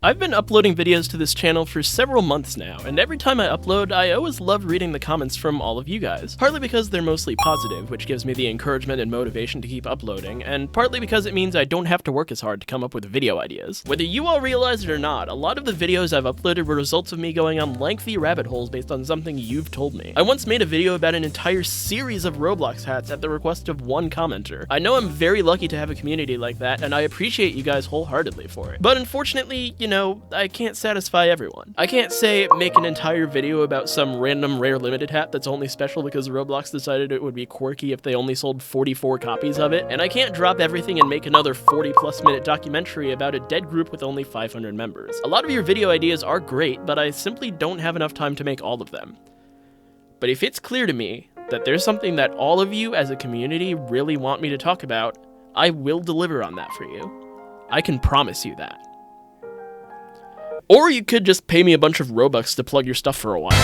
I've been uploading videos to this channel for several months now, and every time I upload, I always love reading the comments from all of you guys. Partly because they're mostly positive, which gives me the encouragement and motivation to keep uploading, and partly because it means I don't have to work as hard to come up with video ideas. Whether you all realize it or not, a lot of the videos I've uploaded were results of me going on lengthy rabbit holes based on something you've told me. I once made a video about an entire series of Roblox hats at the request of one commenter. I know I'm very lucky to have a community like that, and I appreciate you guys wholeheartedly for it. But unfortunately, I can't satisfy everyone. I can't say make an entire video about some random rare limited hat that's only special because Roblox decided it would be quirky if they only sold 44 copies of it, and I can't drop everything and make another 40+ minute documentary about a dead group with only 500 members. A lot of your video ideas are great, but I simply don't have enough time to make all of them. But if it's clear to me that there's something that all of you as a community really want me to talk about, I will deliver on that for you. I can promise you that. Or you could just pay me a bunch of Robux to plug your stuff for a while.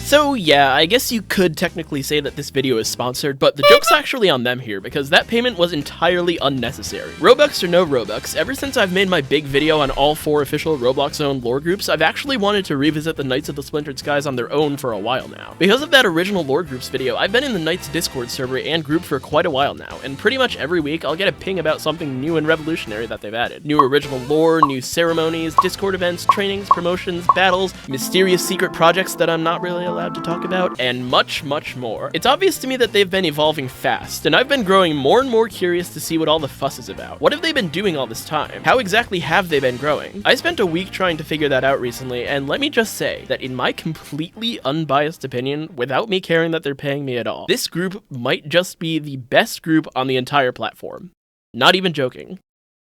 So yeah, I guess you could technically say that this video is sponsored, but the joke's actually on them here, because that payment was entirely unnecessary. Robux or no Robux, ever since I've made my big video on all 4 official Roblox-owned lore groups, I've actually wanted to revisit the Knights of the Splintered Skies on their own for a while now. Because of that original lore groups video, I've been in the Knights Discord server and group for quite a while now, and pretty much every week I'll get a ping about something new and revolutionary that they've added. New original lore, new ceremonies, Discord events, trainings, promotions, battles, mysterious secret projects that I'm not really allowed to talk about, and much, much more. It's obvious to me that they've been evolving fast, and I've been growing more and more curious to see what all the fuss is about. What have they been doing all this time? How exactly have they been growing? I spent a week trying to figure that out recently, and let me just say that in my completely unbiased opinion, without me caring that they're paying me at all, this group might just be the best group on the entire platform. Not even joking.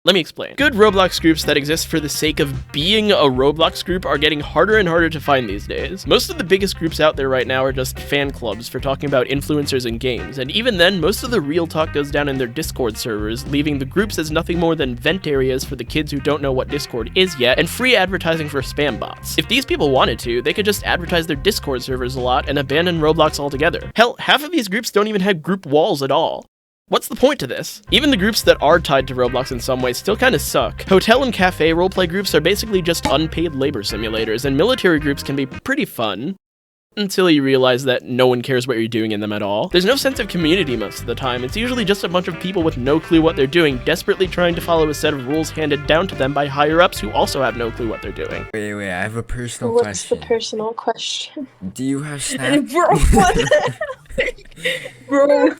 Let me explain. Good Roblox groups that exist for the sake of being a Roblox group are getting harder and harder to find these days. Most of the biggest groups out there right now are just fan clubs for talking about influencers and games, and even then, most of the real talk goes down in their Discord servers, leaving the groups as nothing more than vent areas for the kids who don't know what Discord is yet, and free advertising for spam bots. If these people wanted to, they could just advertise their Discord servers a lot and abandon Roblox altogether. Hell, half of these groups don't even have group walls at all. What's the point to this? Even the groups that are tied to Roblox in some way still kinda suck. Hotel and cafe roleplay groups are basically just unpaid labor simulators, and military groups can be pretty fun. Until you realize that no one cares what you're doing in them at all. There's no sense of community most of the time. It's usually just a bunch of people with no clue what they're doing, desperately trying to follow a set of rules handed down to them by higher-ups who also have no clue what they're doing. Wait, I have a personal question. What's the personal question? Do you have Snap? Bro, what? Bro.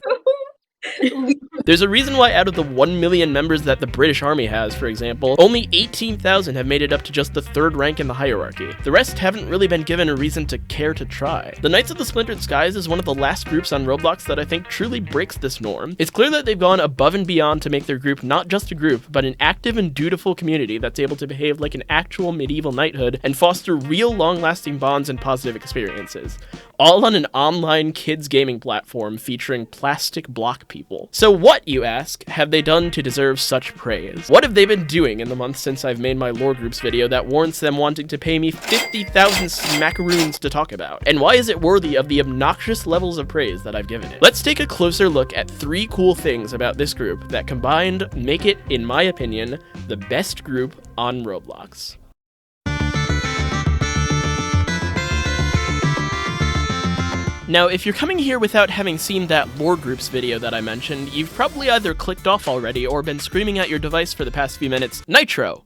There's a reason why out of the 1 million members that the British Army has, for example, only 18,000 have made it up to just the 3rd rank in the hierarchy. The rest haven't really been given a reason to care to try. The Knights of the Splintered Skies is one of the last groups on Roblox that I think truly breaks this norm. It's clear that they've gone above and beyond to make their group not just a group, but an active and dutiful community that's able to behave like an actual medieval knighthood and foster real long-lasting bonds and positive experiences. All on an online kids gaming platform featuring plastic block people. So what, you ask, have they done to deserve such praise? What have they been doing in the months since I've made my lore groups video that warrants them wanting to pay me 50,000 smackaroons to talk about? And why is it worthy of the obnoxious levels of praise that I've given it? Let's take a closer look at 3 cool things about this group that combined make it, in my opinion, the best group on Roblox. Now, if you're coming here without having seen that lore groups video that I mentioned, you've probably either clicked off already or been screaming at your device for the past few minutes, Nitro!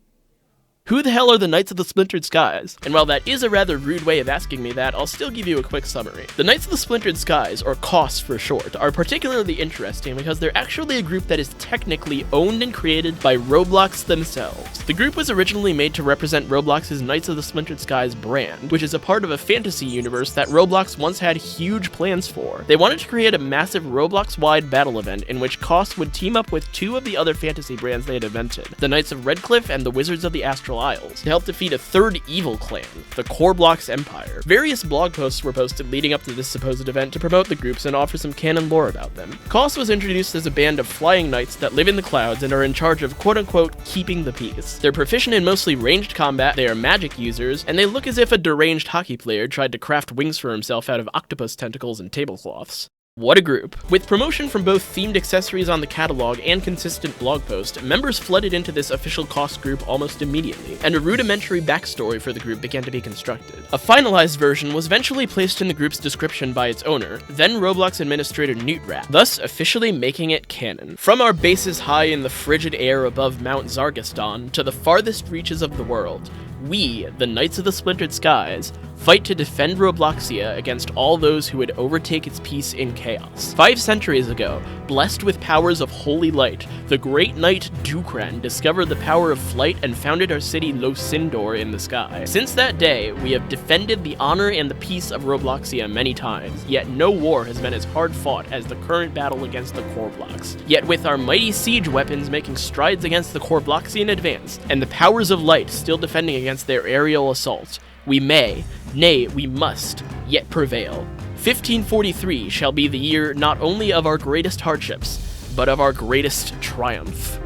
Who the hell are the Knights of the Splintered Skies? And while that is a rather rude way of asking me that, I'll still give you a quick summary. The Knights of the Splintered Skies, or KoSS for short, are particularly interesting because they're actually a group that is technically owned and created by Roblox themselves. The group was originally made to represent Roblox's Knights of the Splintered Skies brand, which is a part of a fantasy universe that Roblox once had huge plans for. They wanted to create a massive Roblox-wide battle event in which KoSS would team up with 2 of the other fantasy brands they had invented, the Knights of Redcliff and the Wizards of the Astral Astral Isles to help defeat a third evil clan, the Korblox Empire. Various blog posts were posted leading up to this supposed event to promote the groups and offer some canon lore about them. KoSS was introduced as a band of flying knights that live in the clouds and are in charge of quote-unquote keeping the peace. They're proficient in mostly ranged combat, they are magic users, and they look as if a deranged hockey player tried to craft wings for himself out of octopus tentacles and tablecloths. What a group. With promotion from both themed accessories on the catalog and consistent blog posts, members flooded into this official KoSS group almost immediately, and a rudimentary backstory for the group began to be constructed. A finalized version was eventually placed in the group's description by its owner, then Roblox administrator Newtrat, thus officially making it canon. From our bases high in the frigid air above Mount Zargistan to the farthest reaches of the world, we, the Knights of the Splintered Skies, fight to defend Robloxia against all those who would overtake its peace in chaos. 5 centuries ago, blessed with powers of holy light, the great knight Dukran discovered the power of flight and founded our city Losindor in the sky. Since that day, we have defended the honor and the peace of Robloxia many times, yet no war has been as hard fought as the current battle against the Korblox. Yet with our mighty siege weapons making strides against the Korbloxian advance, and the powers of light still defending against their aerial assault, we may, nay, we must, yet prevail. 1543 shall be the year not only of our greatest hardships, but of our greatest triumph.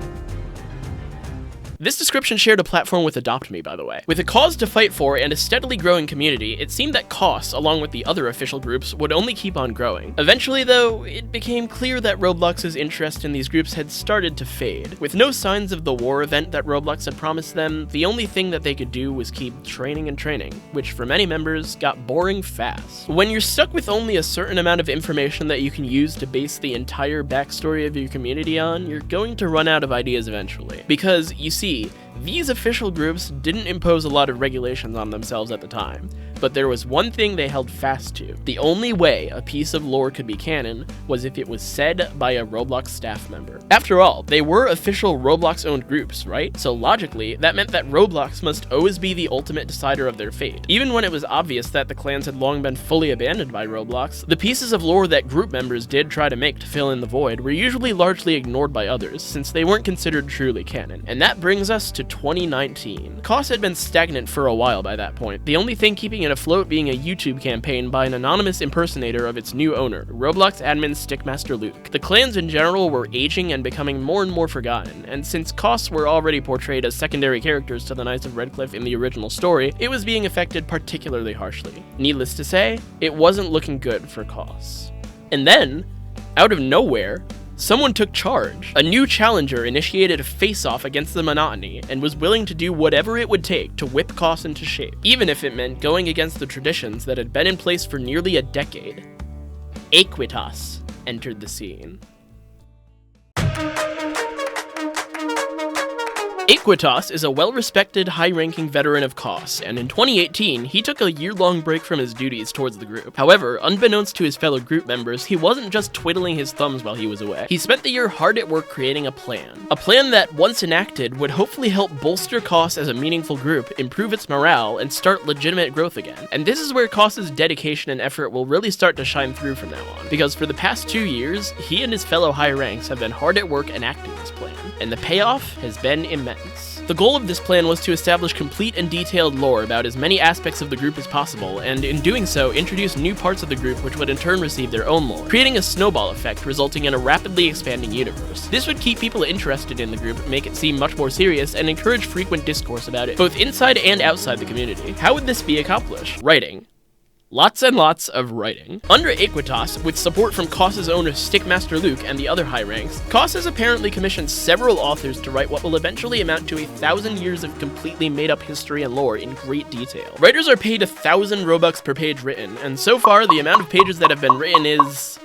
This description shared a platform with Adopt Me, by the way. With a cause to fight for and a steadily growing community, it seemed that KoSS, along with the other official groups, would only keep on growing. Eventually, though, it became clear that Roblox's interest in these groups had started to fade. With no signs of the war event that Roblox had promised them, the only thing that they could do was keep training and training, which for many members got boring fast. When you're stuck with only a certain amount of information that you can use to base the entire backstory of your community on, you're going to run out of ideas eventually. Because, you see, these official groups didn't impose a lot of regulations on themselves at the time, but there was one thing they held fast to. The only way a piece of lore could be canon was if it was said by a Roblox staff member. After all, they were official Roblox-owned groups, right? So logically, that meant that Roblox must always be the ultimate decider of their fate. Even when it was obvious that the clans had long been fully abandoned by Roblox, the pieces of lore that group members did try to make to fill in the void were usually largely ignored by others, since they weren't considered truly canon. And that brings us to 2019. KoSS had been stagnant for a while by that point, the only thing keeping it afloat being a YouTube campaign by an anonymous impersonator of its new owner, Roblox admin Stickmasterluke. The clans in general were aging and becoming more and more forgotten, and since KoSS were already portrayed as secondary characters to the Knights of Redcliff in the original story, it was being affected particularly harshly. Needless to say, it wasn't looking good for KoSS. And then, out of nowhere, someone took charge. A new challenger initiated a face-off against the monotony and was willing to do whatever it would take to whip KoSS into shape, even if it meant going against the traditions that had been in place for nearly a decade. Equitas entered the scene. Equitas is a well-respected, high-ranking veteran of KoSS, and in 2018, he took a year-long break from his duties towards the group. However, unbeknownst to his fellow group members, he wasn't just twiddling his thumbs while he was away. He spent the year hard at work creating a plan. A plan that, once enacted, would hopefully help bolster KoSS as a meaningful group, improve its morale, and start legitimate growth again. And this is where KoSS's dedication and effort will really start to shine through from now on, because for the past 2 years, he and his fellow high ranks have been hard at work enacting this plan, and the payoff has been immense. The goal of this plan was to establish complete and detailed lore about as many aspects of the group as possible, and in doing so, introduce new parts of the group which would in turn receive their own lore, creating a snowball effect resulting in a rapidly expanding universe. This would keep people interested in the group, make it seem much more serious, and encourage frequent discourse about it, both inside and outside the community. How would this be accomplished? Writing. Lots and lots of writing. Under Equitas, with support from KoSS's owner Stickmasterluke and the other high ranks, KoSS has apparently commissioned several authors to write what will eventually amount to 1,000 years of completely made-up history and lore in great detail. Writers are paid 1,000 Robux per page written, and so far the amount of pages that have been written is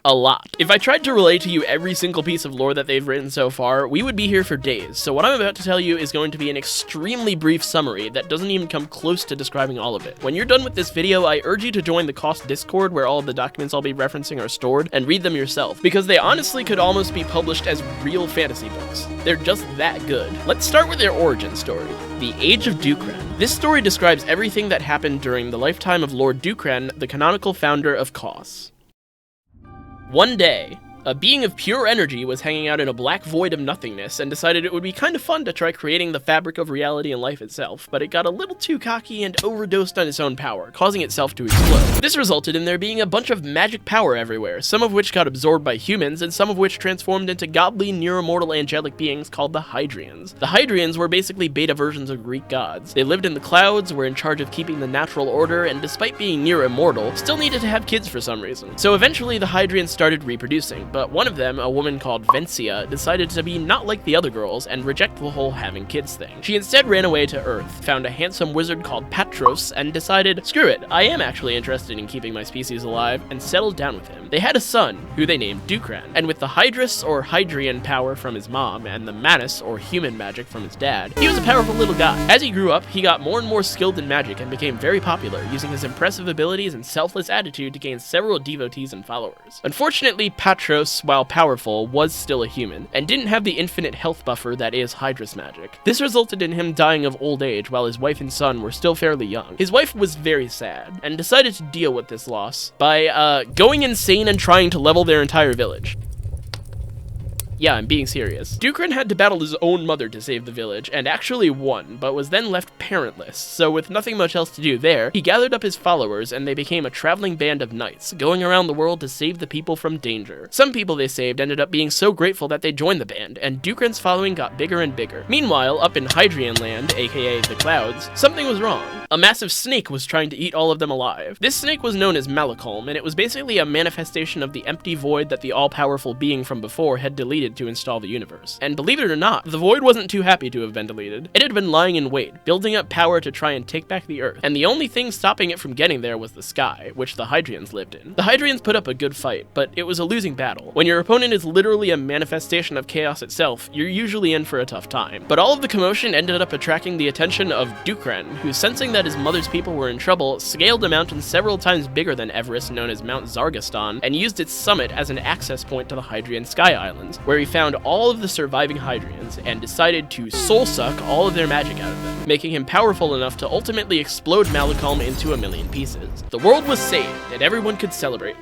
a lot. If I tried to relay to you every single piece of lore that they've written so far, we would be here for days, so what I'm about to tell you is going to be an extremely brief summary that doesn't even come close to describing all of it. When you're done with this video, I urge you to join the KoSS Discord where all of the documents I'll be referencing are stored, and read them yourself, because they honestly could almost be published as real fantasy books. They're just that good. Let's start with their origin story, the Age of Dukran. This story describes everything that happened during the lifetime of Lord Dukran, the canonical founder of KoSS. One day, A being of pure energy was hanging out in a black void of nothingness and decided it would be kind of fun to try creating the fabric of reality and life itself, but it got a little too cocky and overdosed on its own power, causing itself to explode. This resulted in there being a bunch of magic power everywhere, some of which got absorbed by humans and some of which transformed into godly, near-immortal angelic beings called the Hydrians. The Hydrians were basically beta versions of Greek gods. They lived in the clouds, were in charge of keeping the natural order, and despite being near immortal, still needed to have kids for some reason. So eventually the Hydrians started reproducing, but one of them, a woman called Vencia, decided to be not like the other girls and reject the whole having kids thing. She instead ran away to Earth, found a handsome wizard called Patros, and decided, screw it, I am actually interested in keeping my species alive, and settled down with him. They had a son, who they named Dukran, and with the Hydrus or Hydrian power from his mom, and the Manus or human magic from his dad, he was a powerful little guy. As he grew up, he got more and more skilled in magic and became very popular, using his impressive abilities and selfless attitude to gain several devotees and followers. Unfortunately, Patros, while powerful, was still a human, and didn't have the infinite health buffer that is Hydrus magic. This resulted in him dying of old age while his wife and son were still fairly young. His wife was very sad, and decided to deal with this loss by, going insane and trying to level their entire village. Yeah, I'm being serious. Dukran had to battle his own mother to save the village, and actually won, but was then left parentless, so with nothing much else to do there, he gathered up his followers and they became a traveling band of knights, going around the world to save the people from danger. Some people they saved ended up being so grateful that they joined the band, and Dukran's following got bigger and bigger. Meanwhile, up in Hydrian land, aka the clouds, something was wrong. A massive snake was trying to eat all of them alive. This snake was known as Malachulm, and it was basically a manifestation of the empty void that the all-powerful being from before had deleted to install the universe. And believe it or not, the void wasn't too happy to have been deleted. It had been lying in wait, building up power to try and take back the Earth, and the only thing stopping it from getting there was the sky, which the Hydrians lived in. The Hydrians put up a good fight, but it was a losing battle. When your opponent is literally a manifestation of chaos itself, you're usually in for a tough time. But all of the commotion ended up attracting the attention of Dukran, who, sensing that his mother's people were in trouble, scaled a mountain several times bigger than Everest known as Mount Zargastan, and used its summit as an access point to the Hydrian Sky Islands, where he found all of the surviving Hydrians and decided to soul-suck all of their magic out of them, making him powerful enough to ultimately explode Malachulm into a million pieces. The world was saved, and everyone could celebrate.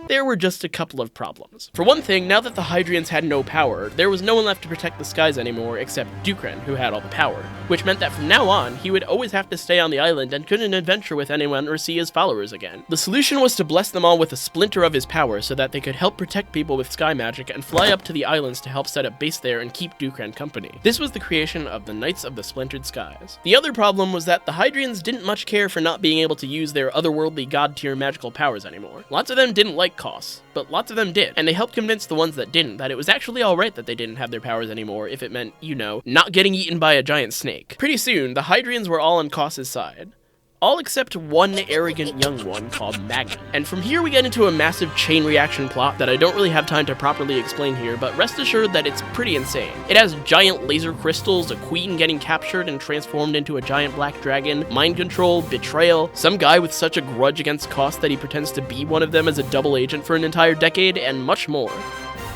There were just a couple of problems. For one thing, now that the Hydrians had no power, there was no one left to protect the skies anymore except Dukran, who had all the power, which meant that from now on, he would always have to stay on the island and couldn't adventure with anyone or see his followers again. The solution was to bless them all with a splinter of his power so that they could help protect people with sky magic and fly up to the islands to help set up base there and keep Dukran company. This was the creation of the Knights of the Splintered Skies. The other problem was that the Hydrians didn't much care for not being able to use their otherworldly god-tier magical powers anymore. Lots of them didn't like KoSS, but lots of them did, and they helped convince the ones that didn't that it was actually alright that they didn't have their powers anymore if it meant, you know, not getting eaten by a giant snake. Pretty soon, the Hydrians were all on KoSS's side. All except one arrogant young one called Magna. And from here we get into a massive chain reaction plot that I don't really have time to properly explain here, but rest assured that it's pretty insane. It has giant laser crystals, a queen getting captured and transformed into a giant black dragon, mind control, betrayal, some guy with such a grudge against KoSS that he pretends to be one of them as a double agent for an entire decade, and much more.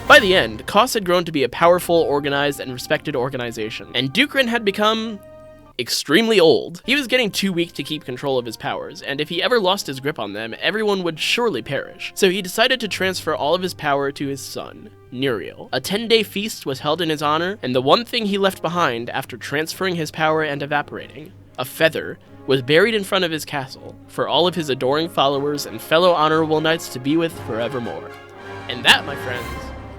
By the end, KoSS had grown to be a powerful, organized, and respected organization, and Dukran had become extremely old. He was getting too weak to keep control of his powers, and if he ever lost his grip on them, everyone would surely perish. So he decided to transfer all of his power to his son, Nuriel. A 10-day feast was held in his honor, and the one thing he left behind after transferring his power and evaporating, a feather, was buried in front of his castle for all of his adoring followers and fellow honorable knights to be with forevermore. And that, my friends,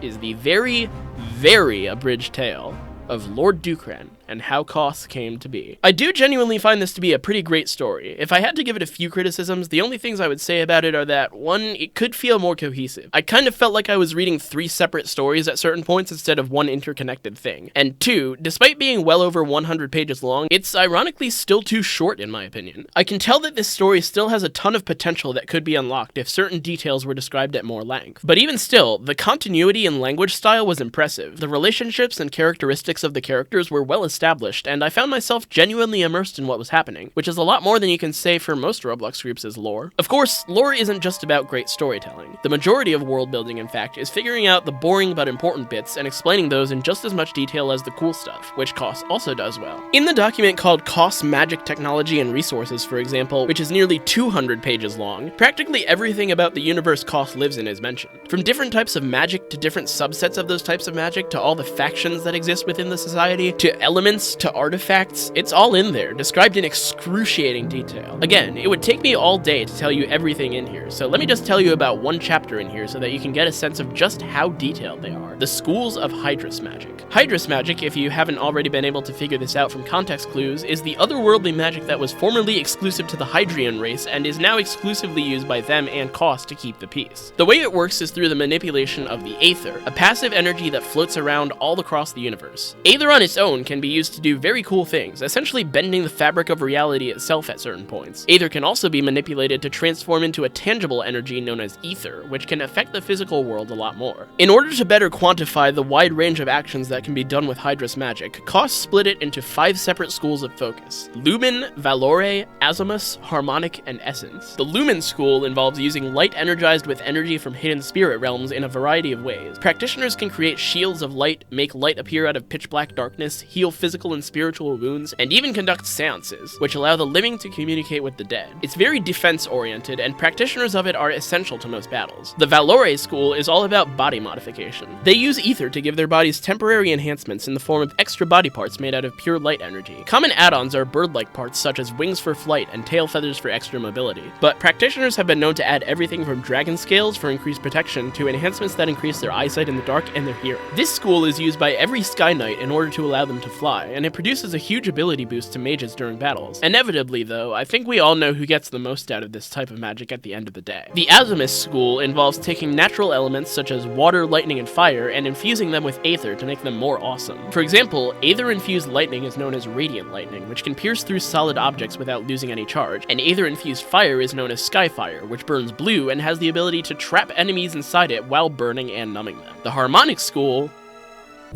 is the very, very abridged tale of Lord Dukran and how KoSS came to be. I do genuinely find this to be a pretty great story. If I had to give it a few criticisms, the only things I would say about it are that, one, it could feel more cohesive. I kind of felt like I was reading 3 separate stories at certain points instead of one interconnected thing. And 2, despite being well over 100 pages long, it's ironically still too short in my opinion. I can tell that this story still has a ton of potential that could be unlocked if certain details were described at more length. But even still, the continuity and language style was impressive. The relationships and characteristics of the characters were well established, established, and I found myself genuinely immersed in what was happening, which is a lot more than you can say for most Roblox groups' lore. Of course, lore isn't just about great storytelling. The majority of world building, in fact, is figuring out the boring but important bits and explaining those in just as much detail as the cool stuff, which KoSS also does well. In the document called KoSS Magic Technology and Resources, for example, which is nearly 200 pages long, practically everything about the universe KoSS lives in is mentioned. From different types of magic to different subsets of those types of magic to all the factions that exist within the society to elements to artifacts, it's all in there, described in excruciating detail. Again, it would take me all day to tell you everything in here, so let me just tell you about one chapter in here so that you can get a sense of just how detailed they are. The Schools of Hydrus Magic. Hydrus magic, if you haven't already been able to figure this out from context clues, is the otherworldly magic that was formerly exclusive to the Hydrian race and is now exclusively used by them and KoSS to keep the peace. The way it works is through the manipulation of the Aether, a passive energy that floats around all across the universe. Aether on its own can be used to do very cool things, essentially bending the fabric of reality itself at certain points. Aether can also be manipulated to transform into a tangible energy known as ether, which can affect the physical world a lot more. In order to better quantify the wide range of actions that can be done with Hydrus magic, KoSS split it into 5 separate schools of focus: Lumen, Valore, Azimuth, Harmonic, and Essence. The Lumen school involves using light energized with energy from hidden spirit realms in a variety of ways. Practitioners can create shields of light, make light appear out of pitch black darkness, heal physical and spiritual wounds, and even conduct seances, which allow the living to communicate with the dead. It's very defense-oriented, and practitioners of it are essential to most battles. The Valore school is all about body modification. They use ether to give their bodies temporary enhancements in the form of extra body parts made out of pure light energy. Common add-ons are bird-like parts such as wings for flight and tail feathers for extra mobility, but practitioners have been known to add everything from dragon scales for increased protection to enhancements that increase their eyesight in the dark and their hearing. This school is used by every Sky Knight in order to allow them to fly, and it produces a huge ability boost to mages during battles. Inevitably, though, I think we all know who gets the most out of this type of magic at the end of the day. The Azimuth school involves taking natural elements such as water, lightning, and fire and infusing them with aether to make them more awesome. For example, aether-infused lightning is known as radiant lightning, which can pierce through solid objects without losing any charge, and aether-infused fire is known as skyfire, which burns blue and has the ability to trap enemies inside it while burning and numbing them. The Harmonic school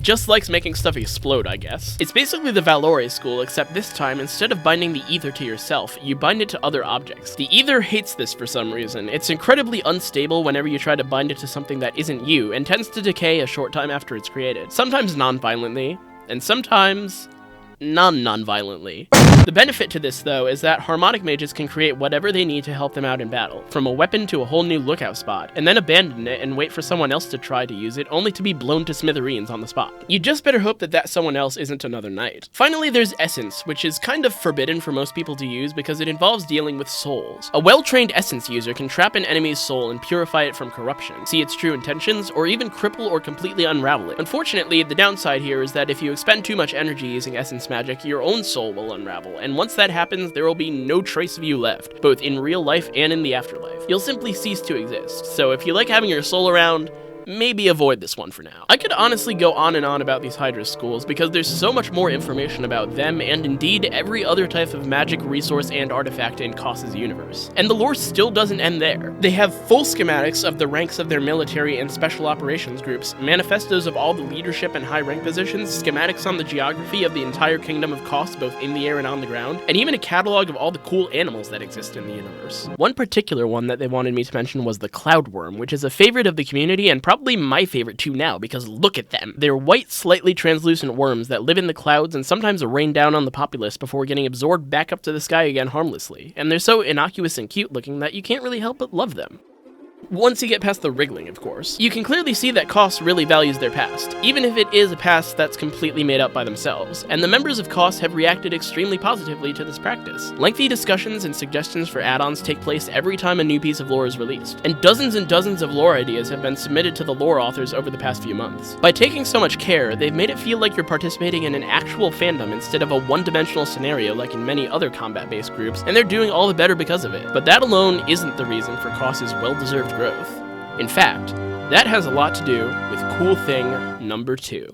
just likes making stuff explode, I guess. It's basically the Valore school, except this time, instead of binding the ether to yourself, you bind it to other objects. The ether hates this for some reason. It's incredibly unstable whenever you try to bind it to something that isn't you, and tends to decay a short time after it's created. Sometimes non-violently, and sometimes non-violently. The benefit to this, though, is that Harmonic mages can create whatever they need to help them out in battle, from a weapon to a whole new lookout spot, and then abandon it and wait for someone else to try to use it, only to be blown to smithereens on the spot. You just better hope that that someone else isn't another knight. Finally, there's Essence, which is kind of forbidden for most people to use because it involves dealing with souls. A well-trained Essence user can trap an enemy's soul and purify it from corruption, see its true intentions, or even cripple or completely unravel it. Unfortunately, the downside here is that if you expend too much energy using Essence magic, your own soul will unravel, and once that happens, there will be no trace of you left, both in real life and in the afterlife. You'll simply cease to exist, so if you like having your soul around, maybe avoid this one for now. I could honestly go on and on about these Hydrus schools because there's so much more information about them and indeed every other type of magic, resource, and artifact in KoSS's universe. And the lore still doesn't end there. They have full schematics of the ranks of their military and special operations groups, manifestos of all the leadership and high rank positions, schematics on the geography of the entire kingdom of KoSS both in the air and on the ground, and even a catalog of all the cool animals that exist in the universe. One particular one that they wanted me to mention was the Cloudworm, which is a favorite of the community and probably my favorite too now, because look at them. They're white, slightly translucent worms that live in the clouds and sometimes rain down on the populace before getting absorbed back up to the sky again harmlessly, and they're so innocuous and cute looking that you can't really help but love them. Once you get past the wriggling, of course. You can clearly see that KoSS really values their past, even if it is a past that's completely made up by themselves, and the members of KoSS have reacted extremely positively to this practice. Lengthy discussions and suggestions for add-ons take place every time a new piece of lore is released, and dozens of lore ideas have been submitted to the lore authors over the past few months. By taking so much care, they've made it feel like you're participating in an actual fandom instead of a one-dimensional scenario like in many other combat-based groups, and they're doing all the better because of it. But that alone isn't the reason for KoSS's well-deserved growth. In fact, that has a lot to do with cool thing number 2.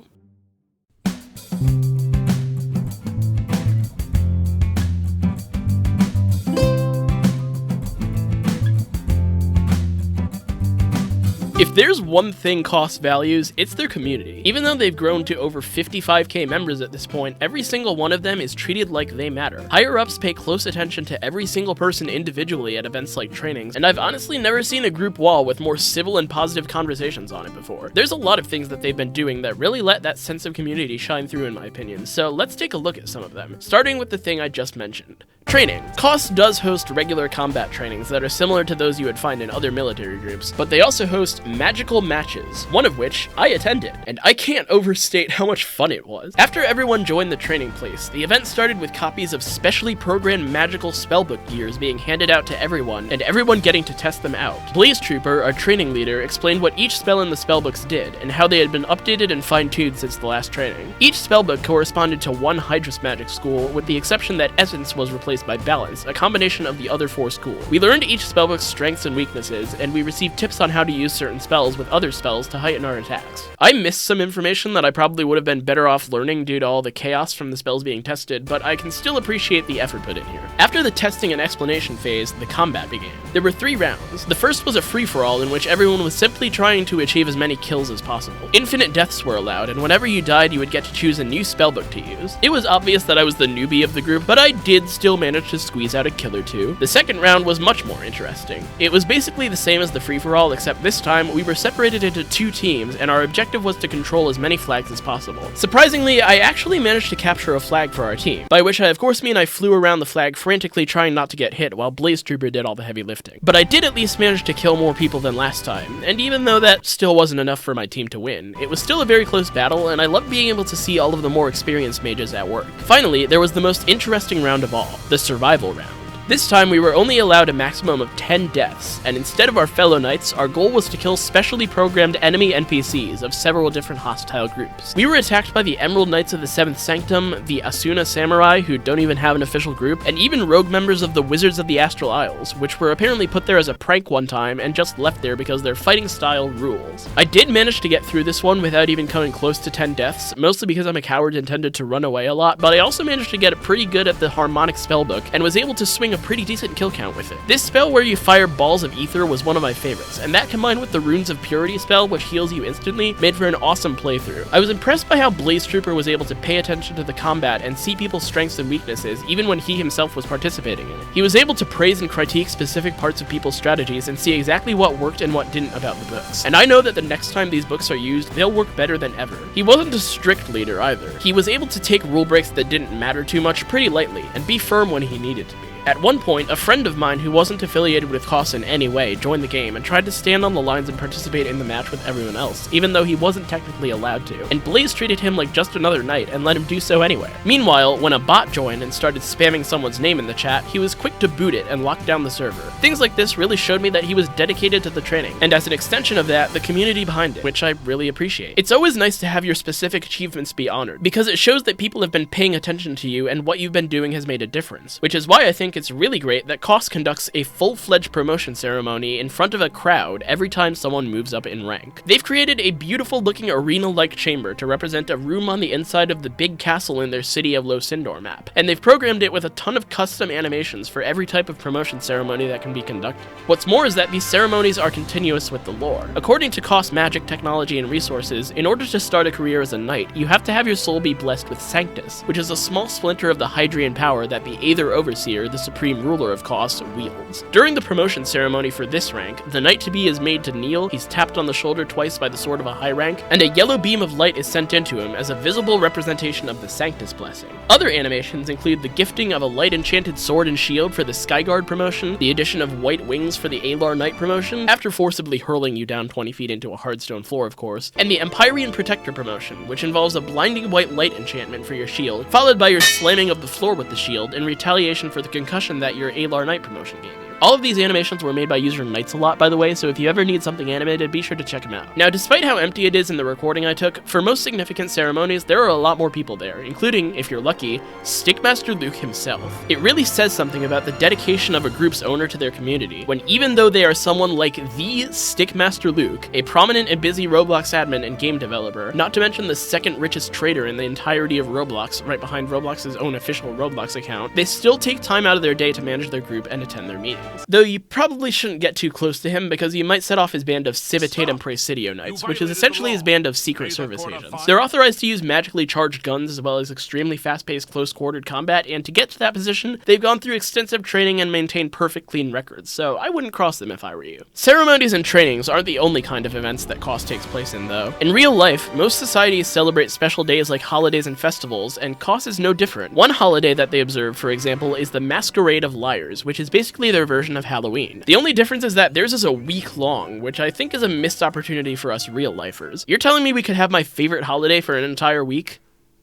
If there's one thing KoSS values, it's their community. Even though they've grown to over 55k members at this point, every single one of them is treated like they matter. Higher-ups pay close attention to every single person individually at events like trainings, and I've honestly never seen a group wall with more civil and positive conversations on it before. There's a lot of things that they've been doing that really let that sense of community shine through in my opinion, so let's take a look at some of them, starting with the thing I just mentioned. Training. KoSS does host regular combat trainings that are similar to those you would find in other military groups, but they also host magical matches, one of which I attended, and I can't overstate how much fun it was. After everyone joined the training place, the event started with copies of specially programmed magical spellbook gears being handed out to everyone, and everyone getting to test them out. Blaze Trooper, our training leader, explained what each spell in the spellbooks did, and how they had been updated and fine-tuned since the last training. Each spellbook corresponded to one Hydrus magic school, with the exception that Essence was replaced by Balance, a combination of the other 4 schools. We learned each spellbook's strengths and weaknesses, and we received tips on how to use certain spells with other spells to heighten our attacks. I missed some information that I probably would have been better off learning due to all the chaos from the spells being tested, but I can still appreciate the effort put in here. After the testing and explanation phase, the combat began. There were 3 rounds. The first was a free-for-all in which everyone was simply trying to achieve as many kills as possible. Infinite deaths were allowed, and whenever you died, you would get to choose a new spellbook to use. It was obvious that I was the newbie of the group, but I did still manage to squeeze out a kill or 2. The second round was much more interesting. It was basically the same as the free-for-all, except this time we were separated into 2 teams, and our objective was to control as many flags as possible. Surprisingly, I actually managed to capture a flag for our team, by which I of course mean I flew around the flag frantically trying not to get hit while Blaze Trooper did all the heavy lifting. But I did at least manage to kill more people than last time, and even though that still wasn't enough for my team to win, it was still a very close battle, and I loved being able to see all of the more experienced mages at work. Finally, there was the most interesting round of all, the survival round. This time we were only allowed a maximum of 10 deaths, and instead of our fellow knights, our goal was to kill specially programmed enemy NPCs of several different hostile groups. We were attacked by the Emerald Knights of the 7th Sanctum, the Asuna Samurai, who don't even have an official group, and even rogue members of the Wizards of the Astral Isles, which were apparently put there as a prank one time and just left there because their fighting style rules. I did manage to get through this one without even coming close to 10 deaths, mostly because I'm a coward and tended to run away a lot, but I also managed to get pretty good at the Harmonic spellbook and was able to swing a pretty decent kill count with it. This spell where you fire balls of ether was one of my favorites, and that combined with the Runes of Purity spell, which heals you instantly, made for an awesome playthrough. I was impressed by how Blaze Trooper was able to pay attention to the combat and see people's strengths and weaknesses even when he himself was participating in it. He was able to praise and critique specific parts of people's strategies and see exactly what worked and what didn't about the books. And I know that the next time these books are used, they'll work better than ever. He wasn't a strict leader either. He was able to take rule breaks that didn't matter too much pretty lightly and be firm when he needed to be. At one point, a friend of mine who wasn't affiliated with KoSS in any way joined the game and tried to stand on the lines and participate in the match with everyone else, even though he wasn't technically allowed to, and Blaze treated him like just another knight and let him do so anyway. Meanwhile, when a bot joined and started spamming someone's name in the chat, he was quick to boot it and lock down the server. Things like this really showed me that he was dedicated to the training, and as an extension of that, the community behind it, which I really appreciate. It's always nice to have your specific achievements be honored, because it shows that people have been paying attention to you and what you've been doing has made a difference, which is why I think it's really great that KoSS conducts a full-fledged promotion ceremony in front of a crowd every time someone moves up in rank. They've created a beautiful-looking arena-like chamber to represent a room on the inside of the big castle in their City of Losindor map, and they've programmed it with a ton of custom animations for every type of promotion ceremony that can be conducted. What's more is that these ceremonies are continuous with the lore. According to KoSS magic, technology, and resources, in order to start a career as a knight, you have to have your soul be blessed with Sanctus, which is a small splinter of the Hydrian power that the Aether Overseer, the supreme ruler of KoSS, wields. During the promotion ceremony for this rank, the knight-to-be is made to kneel, he's tapped on the shoulder twice by the sword of a high rank, and a yellow beam of light is sent into him as a visible representation of the Sanctus blessing. Other animations include the gifting of a light-enchanted sword and shield for the Skyguard promotion, the addition of white wings for the Alar Knight promotion, after forcibly hurling you down 20 feet into a hardstone floor of course, and the Empyrean Protector promotion, which involves a blinding white light enchantment for your shield, followed by your slamming of the floor with the shield in retaliation for the concussion that your Alar Knight promotion gave you. All of these animations were made by user Knightsalot, by the way, so if you ever need something animated, be sure to check them out. Now, despite how empty it is in the recording I took, for most significant ceremonies, there are a lot more people there, including, if you're lucky, Stickmasterluke himself. It really says something about the dedication of a group's owner to their community, when even though they are someone like the Stickmasterluke, a prominent and busy Roblox admin and game developer, not to mention the second richest trader in the entirety of Roblox, right behind Roblox's own official Roblox account, they still take time out of of their day to manage their group and attend their meetings. Though you probably shouldn't get too close to him because you might set off his band of Civitatum Praesidio Knights, which is essentially his band of Secret Service agents. They're authorized to use magically charged guns as well as extremely fast-paced close-quartered combat, and to get to that position, they've gone through extensive training and maintain perfect clean records, so I wouldn't cross them if I were you. Ceremonies and trainings aren't the only kind of events that KoSS takes place in, though. In real life, most societies celebrate special days like holidays and festivals, and KoSS is no different. One holiday that they observe, for example, is the Masquerade of Liars, which is basically their version of Halloween. The only difference is that theirs is a week long, which I think is a missed opportunity for us real-lifers. You're telling me we could have my favorite holiday for an entire week?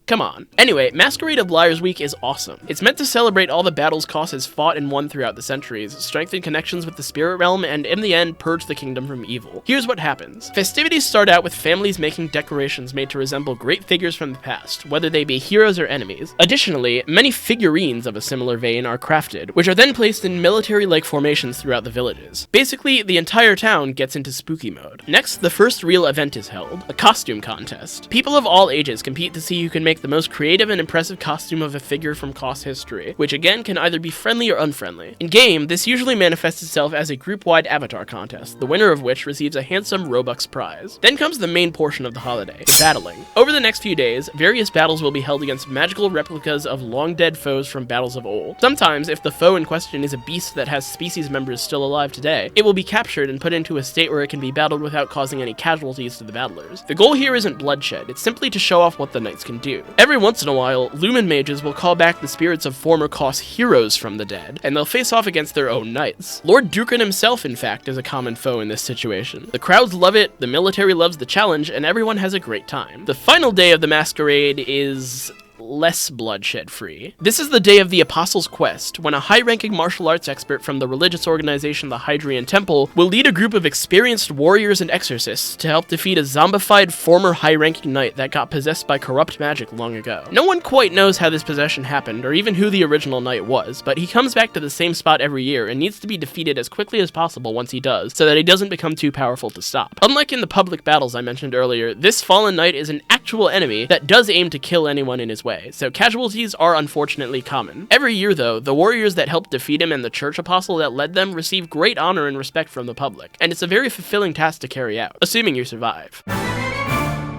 Come on. Anyway, Masquerade of Liars Week is awesome. It's meant to celebrate all the battles KoSS has fought and won throughout the centuries, strengthen connections with the spirit realm, and in the end, purge the kingdom from evil. Here's what happens. Festivities start out with families making decorations made to resemble great figures from the past, whether they be heroes or enemies. Additionally, many figurines of a similar vein are crafted, which are then placed in military-like formations throughout the villages. Basically, the entire town gets into spooky mode. Next, the first real event is held, a costume contest. People of all ages compete to see who can make the most creative and impressive costume of a figure from KoSS history, which again can either be friendly or unfriendly. In game, this usually manifests itself as a group-wide avatar contest, the winner of which receives a handsome Robux prize. Then comes the main portion of the holiday, battling. Over the next few days, various battles will be held against magical replicas of long-dead foes from battles of old. Sometimes, if the foe in question is a beast that has species members still alive today, it will be captured and put into a state where it can be battled without causing any casualties to the battlers. The goal here isn't bloodshed, it's simply to show off what the knights can do. Every once in a while, Lumen Mages will call back the spirits of former KoSS heroes from the dead, and they'll face off against their own knights. Lord Dukan himself, in fact, is a common foe in this situation. The crowds love it, the military loves the challenge, and everyone has a great time. The final day of the masquerade is less bloodshed-free. This is the day of the Apostles' Quest, when a high-ranking martial arts expert from the religious organization the Hydrian Temple will lead a group of experienced warriors and exorcists to help defeat a zombified former high-ranking knight that got possessed by corrupt magic long ago. No one quite knows how this possession happened, or even who the original knight was, but he comes back to the same spot every year and needs to be defeated as quickly as possible once he does, so that he doesn't become too powerful to stop. Unlike in the public battles I mentioned earlier, this fallen knight is an actual enemy that does aim to kill anyone in his way, so casualties are unfortunately common. Every year, though, the warriors that helped defeat him and the church apostle that led them receive great honor and respect from the public, and it's a very fulfilling task to carry out, assuming you survive.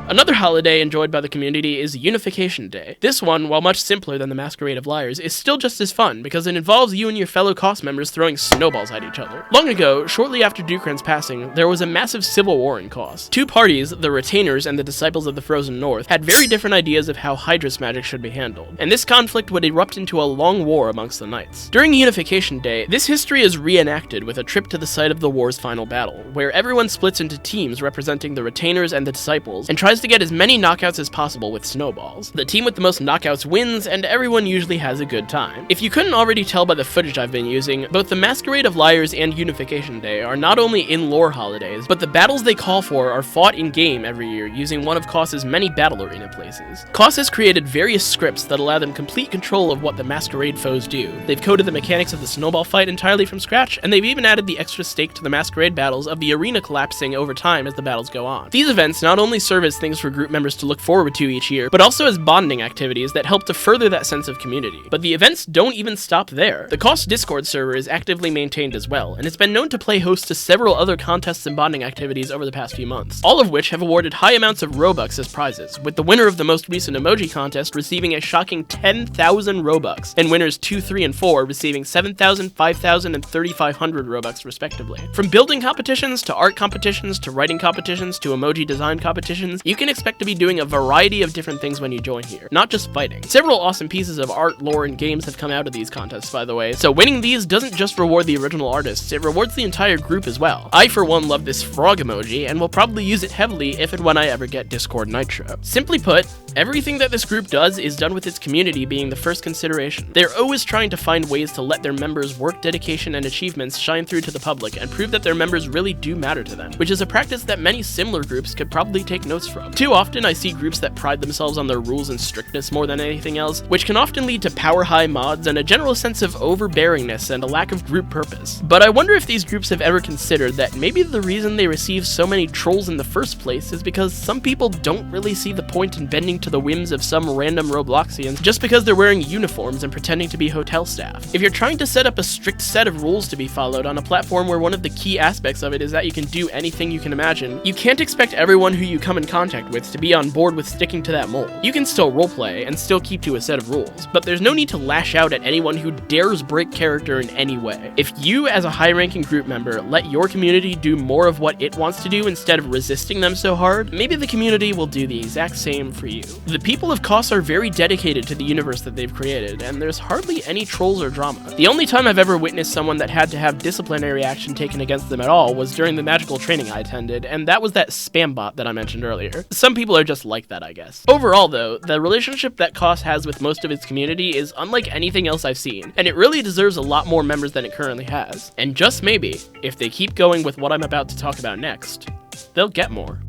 Another holiday enjoyed by the community is Unification Day. This one, while much simpler than the Masquerade of Liars, is still just as fun because it involves you and your fellow KoSS members throwing snowballs at each other. Long ago, shortly after Dukran's passing, there was a massive civil war in KoSS. Two parties, the Retainers and the Disciples of the Frozen North, had very different ideas of how Hydrus magic should be handled, and this conflict would erupt into a long war amongst the knights. During Unification Day, this history is reenacted with a trip to the site of the war's final battle, where everyone splits into teams representing the Retainers and the Disciples, and tries to get as many knockouts as possible with snowballs. The team with the most knockouts wins, and everyone usually has a good time. If you couldn't already tell by the footage I've been using, both the Masquerade of Liars and Unification Day are not only in-lore holidays, but the battles they call for are fought in-game every year using one of KoSS's many battle arena places. KoSS has created various scripts that allow them complete control of what the Masquerade foes do. They've coded the mechanics of the snowball fight entirely from scratch, and they've even added the extra stake to the Masquerade battles of the arena collapsing over time as the battles go on. These events not only serve as things for group members to look forward to each year, but also as bonding activities that help to further that sense of community. But the events don't even stop there. The KoSS Discord server is actively maintained as well, and it's been known to play host to several other contests and bonding activities over the past few months, all of which have awarded high amounts of Robux as prizes, with the winner of the most recent emoji contest receiving a shocking 10,000 Robux, and winners 2, 3, and 4 receiving 7,000, 5,000, and 3,500 Robux respectively. From building competitions to art competitions to writing competitions to emoji design competitions, you can expect to be doing a variety of different things when you join here, not just fighting. Several awesome pieces of art, lore, and games have come out of these contests, by the way, so winning these doesn't just reward the original artists, it rewards the entire group as well. I, for one, love this frog emoji, and will probably use it heavily if and when I ever get Discord Nitro. Simply put, everything that this group does is done with its community being the first consideration. They're always trying to find ways to let their members' work, dedication, and achievements shine through to the public and prove that their members really do matter to them, which is a practice that many similar groups could probably take notes from. Too often I see groups that pride themselves on their rules and strictness more than anything else, which can often lead to power-high mods and a general sense of overbearingness and a lack of group purpose. But I wonder if these groups have ever considered that maybe the reason they receive so many trolls in the first place is because some people don't really see the point in bending to the whims of some random Robloxians just because they're wearing uniforms and pretending to be hotel staff. If you're trying to set up a strict set of rules to be followed on a platform where one of the key aspects of it is that you can do anything you can imagine, you can't expect everyone who you come in contact with to be on board with sticking to that mold. You can still roleplay and still keep to a set of rules, but there's no need to lash out at anyone who dares break character in any way. If you, as a high-ranking group member, let your community do more of what it wants to do instead of resisting them so hard, maybe the community will do the exact same for you. The people of KoSS are very dedicated to the universe that they've created, and there's hardly any trolls or drama. The only time I've ever witnessed someone that had to have disciplinary action taken against them at all was during the magical training I attended, and that was that spam bot that I mentioned earlier. Some people are just like that, I guess. Overall though, the relationship that KoSS has with most of its community is unlike anything else I've seen, and it really deserves a lot more members than it currently has. And just maybe, if they keep going with what I'm about to talk about next, they'll get more.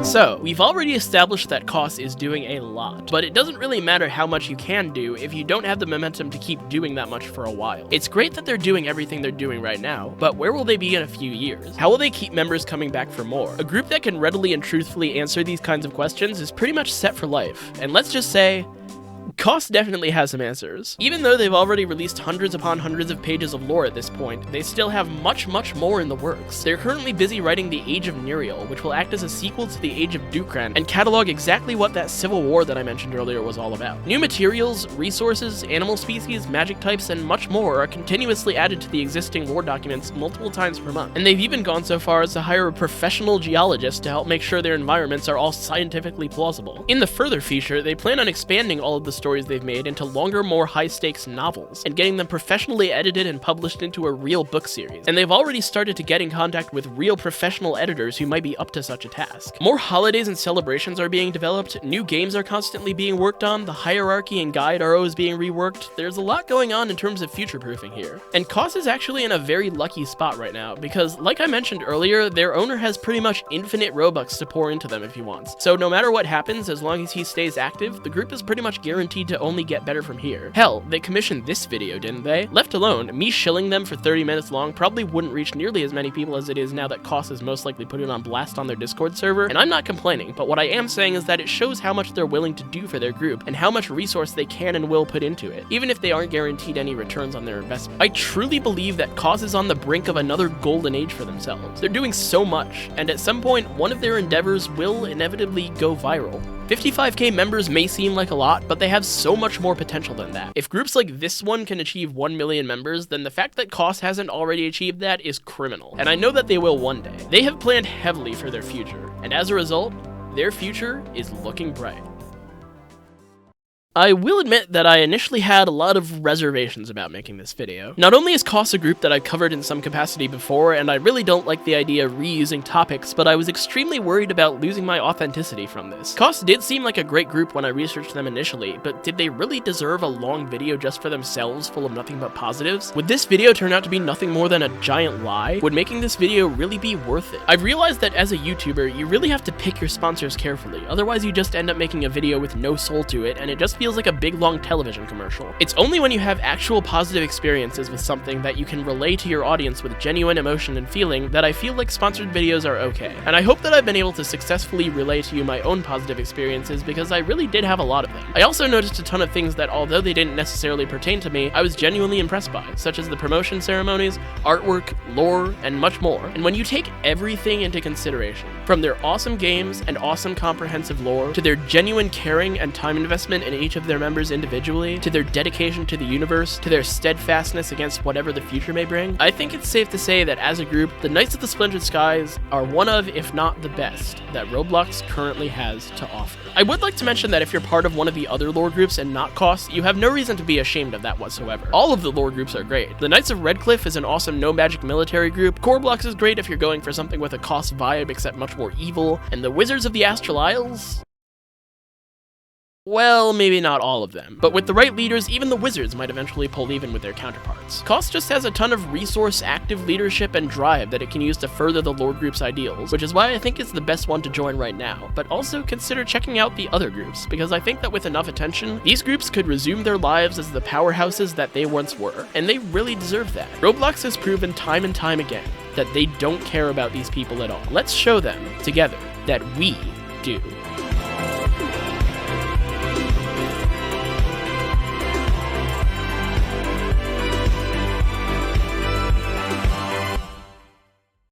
So, we've already established that KoSS is doing a lot, but it doesn't really matter how much you can do if you don't have the momentum to keep doing that much for a while. It's great that they're doing everything they're doing right now, but where will they be in a few years? How will they keep members coming back for more? A group that can readily and truthfully answer these kinds of questions is pretty much set for life, and let's just say, KoSS definitely has some answers. Even though they've already released hundreds upon hundreds of pages of lore at this point, they still have much more in the works. They're currently busy writing the Age of Nerial, which will act as a sequel to the Age of Dukran, and catalog exactly what that civil war that I mentioned earlier was all about. New materials, resources, animal species, magic types, and much more are continuously added to the existing lore documents multiple times per month. And they've even gone so far as to hire a professional geologist to help make sure their environments are all scientifically plausible. In the further feature, they plan on expanding all of the stories they've made into longer, more high-stakes novels, and getting them professionally edited and published into a real book series. And they've already started to get in contact with real professional editors who might be up to such a task. More holidays and celebrations are being developed, new games are constantly being worked on, the hierarchy and guide are always being reworked. There's a lot going on in terms of future-proofing here. And KoSS is actually in a very lucky spot right now, because like I mentioned earlier, their owner has pretty much infinite Robux to pour into them if he wants. So no matter what happens, as long as he stays active, the group is pretty much guaranteed to only get better from here. Hell, they commissioned this video, didn't they? Left alone, me shilling them for 30 minutes long probably wouldn't reach nearly as many people as it is now that KoSS has most likely put it on blast on their Discord server, and I'm not complaining, but what I am saying is that it shows how much they're willing to do for their group, and how much resource they can and will put into it, even if they aren't guaranteed any returns on their investment. I truly believe that KoSS is on the brink of another golden age for themselves. They're doing so much, and at some point, one of their endeavors will inevitably go viral. 55k members may seem like a lot, but they have so much more potential than that. If groups like this one can achieve 1 million members, then the fact that KoSS hasn't already achieved that is criminal, and I know that they will one day. They have planned heavily for their future, and as a result, their future is looking bright. I will admit that I initially had a lot of reservations about making this video. Not only is KoSS a group that I've covered in some capacity before, and I really don't like the idea of reusing topics, but I was extremely worried about losing my authenticity from this. KoSS did seem like a great group when I researched them initially, but did they really deserve a long video just for themselves full of nothing but positives? Would this video turn out to be nothing more than a giant lie? Would making this video really be worth it? I've realized that as a YouTuber, you really have to pick your sponsors carefully, otherwise you just end up making a video with no soul to it, and it just feels like a big long television commercial. It's only when you have actual positive experiences with something that you can relay to your audience with genuine emotion and feeling that I feel like sponsored videos are okay. And I hope that I've been able to successfully relay to you my own positive experiences, because I really did have a lot of them. I also noticed a ton of things that, although they didn't necessarily pertain to me, I was genuinely impressed by, such as the promotion ceremonies, artwork, lore, and much more. And when you take everything into consideration, from their awesome games and awesome comprehensive lore, to their genuine caring and time investment in each of their members individually, to their dedication to the universe, to their steadfastness against whatever the future may bring, I think it's safe to say that as a group, the Knights of the Splintered Skies are one of, if not the best, that Roblox currently has to offer. I would like to mention that if you're part of one of the other lore groups and not KoSS, you have no reason to be ashamed of that whatsoever. All of the lore groups are great. The Knights of Redcliff is an awesome no magic military group, Korblox is great if you're going for something with a KoSS vibe except much more evil, and the Wizards of the Astral Isles? Well, maybe not all of them, but with the right leaders, even the wizards might eventually pull even with their counterparts. KoSS just has a ton of resource, active leadership, and drive that it can use to further the lore group's ideals, which is why I think it's the best one to join right now, but also consider checking out the other groups, because I think that with enough attention, these groups could resume their lives as the powerhouses that they once were, and they really deserve that. Roblox has proven time and time again that they don't care about these people at all. Let's show them together that we do.